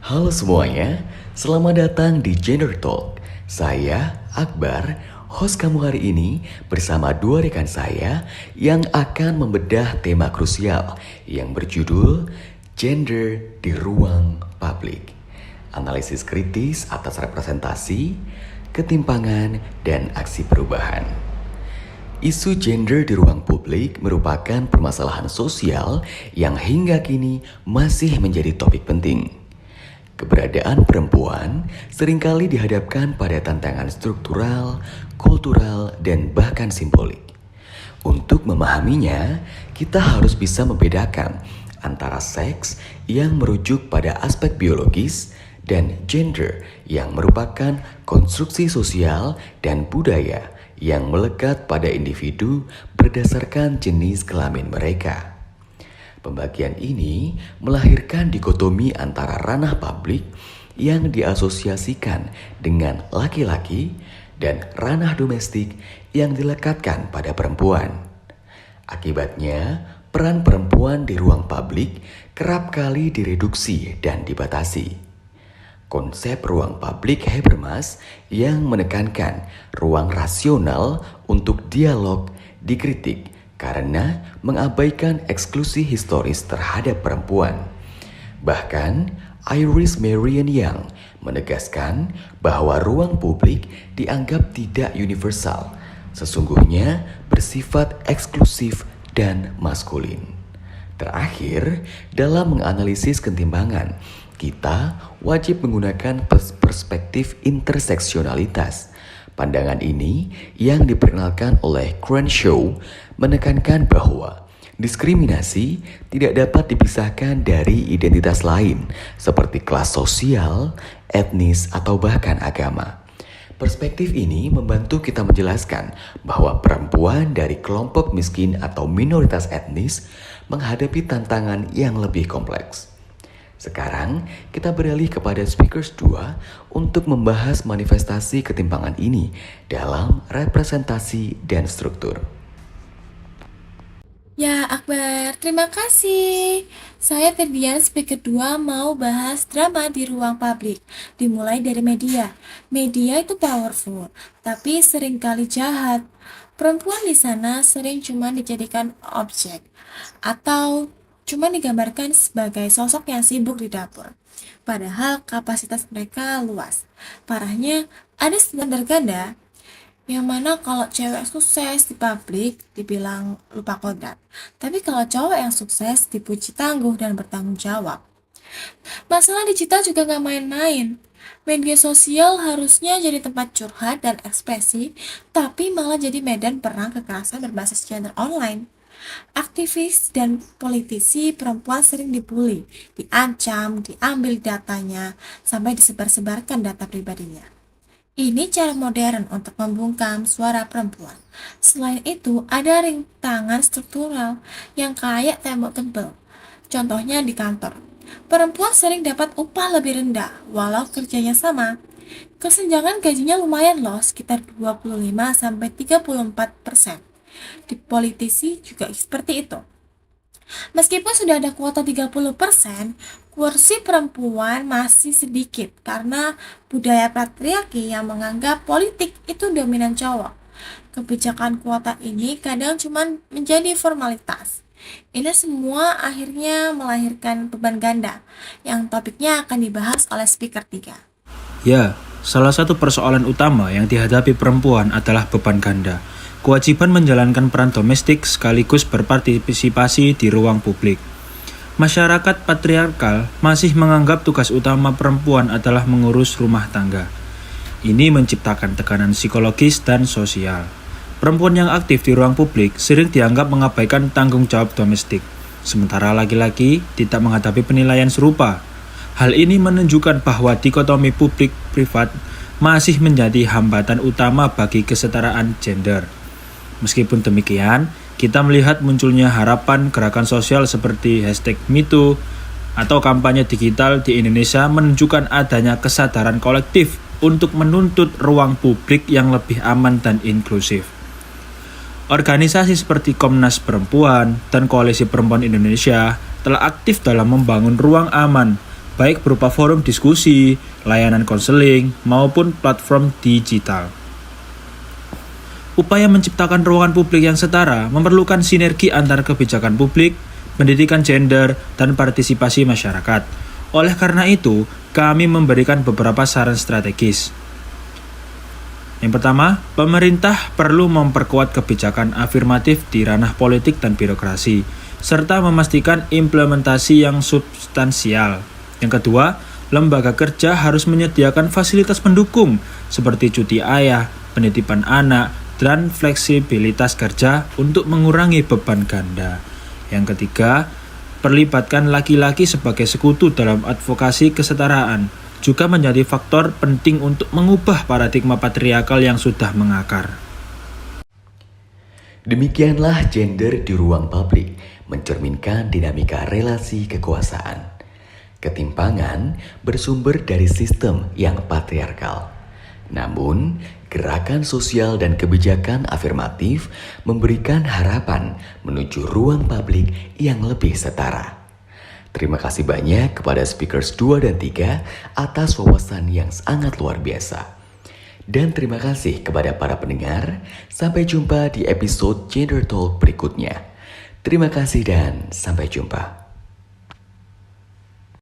Halo semuanya, selamat datang di Gender Talk. Saya Akbar, host kamu hari ini bersama dua rekan saya yang akan membedah tema krusial yang berjudul Gender di Ruang Publik. Analisis kritis atas representasi, ketimpangan, dan aksi perubahan. Isu gender di ruang publik merupakan permasalahan sosial yang hingga kini masih menjadi topik penting. Keberadaan perempuan seringkali dihadapkan pada tantangan struktural, kultural, dan bahkan simbolik. Untuk memahaminya, kita harus bisa membedakan antara seks yang merujuk pada aspek biologis dan gender yang merupakan konstruksi sosial dan budaya yang melekat pada individu berdasarkan jenis kelamin mereka. Pembagian ini melahirkan dikotomi antara ranah publik yang diasosiasikan dengan laki-laki dan ranah domestik yang dilekatkan pada perempuan. Akibatnya, peran perempuan di ruang publik kerap kali direduksi dan dibatasi. Konsep ruang publik Habermas yang menekankan ruang rasional untuk dialog dikritik karena mengabaikan eksklusi historis terhadap perempuan. Bahkan, Iris Marion Young menegaskan bahwa ruang publik dianggap tidak universal, sesungguhnya bersifat eksklusif dan maskulin. Terakhir, dalam menganalisis ketimpangan, kita wajib menggunakan perspektif interseksionalitas. Pandangan ini yang diperkenalkan oleh Crenshaw menekankan bahwa diskriminasi tidak dapat dipisahkan dari identitas lain seperti kelas sosial, etnis, atau bahkan agama. Perspektif ini membantu kita menjelaskan bahwa perempuan dari kelompok miskin atau minoritas etnis menghadapi tantangan yang lebih kompleks. Sekarang kita beralih kepada speakers 2 untuk membahas manifestasi ketimpangan ini dalam representasi dan struktur. Ya, Akbar, terima kasih. Saya Ferdian, speaker 2 mau bahas drama di ruang publik. Dimulai dari media. Media itu powerful, tapi seringkali jahat. Perempuan di sana sering cuma dijadikan objek atau cuma digambarkan sebagai sosok yang sibuk di dapur. Padahal kapasitas mereka luas. Parahnya, ada standar ganda yang mana kalau cewek sukses di publik dibilang lupa kodrat. Tapi kalau cowok yang sukses dipuji tangguh dan bertanggung jawab. Masalah digital juga gak main-main. Media sosial harusnya jadi tempat curhat dan ekspresi, tapi malah jadi medan perang kekerasan berbasis gender online. Aktivis dan politisi perempuan sering dibully, diancam, diambil datanya, sampai disebar-sebarkan data pribadinya. Ini cara modern untuk membungkam suara perempuan. Selain itu, ada rintangan struktural yang kayak tembok tebal. Contohnya di kantor. Perempuan sering dapat upah lebih rendah, walau kerjanya sama. Kesenjangan gajinya lumayan loh, sekitar 25-34%. Di politisi juga seperti itu. Meskipun sudah ada kuota 30%, kursi perempuan masih sedikit karena budaya patriarki yang menganggap politik itu dominan cowok. Kebijakan kuota ini kadang cuma menjadi formalitas. Ini semua akhirnya melahirkan beban ganda, yang topiknya akan dibahas oleh speaker 3. Ya, salah satu persoalan utama yang dihadapi perempuan adalah beban ganda. Kewajiban menjalankan peran domestik sekaligus berpartisipasi di ruang publik. Masyarakat patriarkal masih menganggap tugas utama perempuan adalah mengurus rumah tangga. Ini menciptakan tekanan psikologis dan sosial. Perempuan yang aktif di ruang publik sering dianggap mengabaikan tanggung jawab domestik, sementara laki-laki tidak menghadapi penilaian serupa. Hal ini menunjukkan bahwa dikotomi publik-privat masih menjadi hambatan utama bagi kesetaraan gender. Meskipun demikian, kita melihat munculnya harapan gerakan sosial seperti #MeToo atau kampanye digital di Indonesia menunjukkan adanya kesadaran kolektif untuk menuntut ruang publik yang lebih aman dan inklusif. Organisasi seperti Komnas Perempuan dan Koalisi Perempuan Indonesia telah aktif dalam membangun ruang aman baik berupa forum diskusi, layanan konseling, maupun platform digital. Upaya menciptakan ruangan publik yang setara memerlukan sinergi antara kebijakan publik, pendidikan gender, dan partisipasi masyarakat. Oleh karena itu, kami memberikan beberapa saran strategis. Yang pertama, pemerintah perlu memperkuat kebijakan afirmatif di ranah politik dan birokrasi, serta memastikan implementasi yang substansial. Yang kedua, lembaga kerja harus menyediakan fasilitas pendukung seperti cuti ayah, penitipan anak, dan fleksibilitas kerja untuk mengurangi beban ganda. Yang ketiga, perlibatkan laki-laki sebagai sekutu dalam advokasi kesetaraan juga menjadi faktor penting untuk mengubah paradigma patriarkal yang sudah mengakar. Demikianlah gender di ruang publik mencerminkan dinamika relasi kekuasaan. Ketimpangan bersumber dari sistem yang patriarkal. Namun, gerakan sosial dan kebijakan afirmatif memberikan harapan menuju ruang publik yang lebih setara. Terima kasih banyak kepada speakers 2 dan 3 atas wawasan yang sangat luar biasa. Dan terima kasih kepada para pendengar. Sampai jumpa di episode Gender Talk berikutnya. Terima kasih dan sampai jumpa.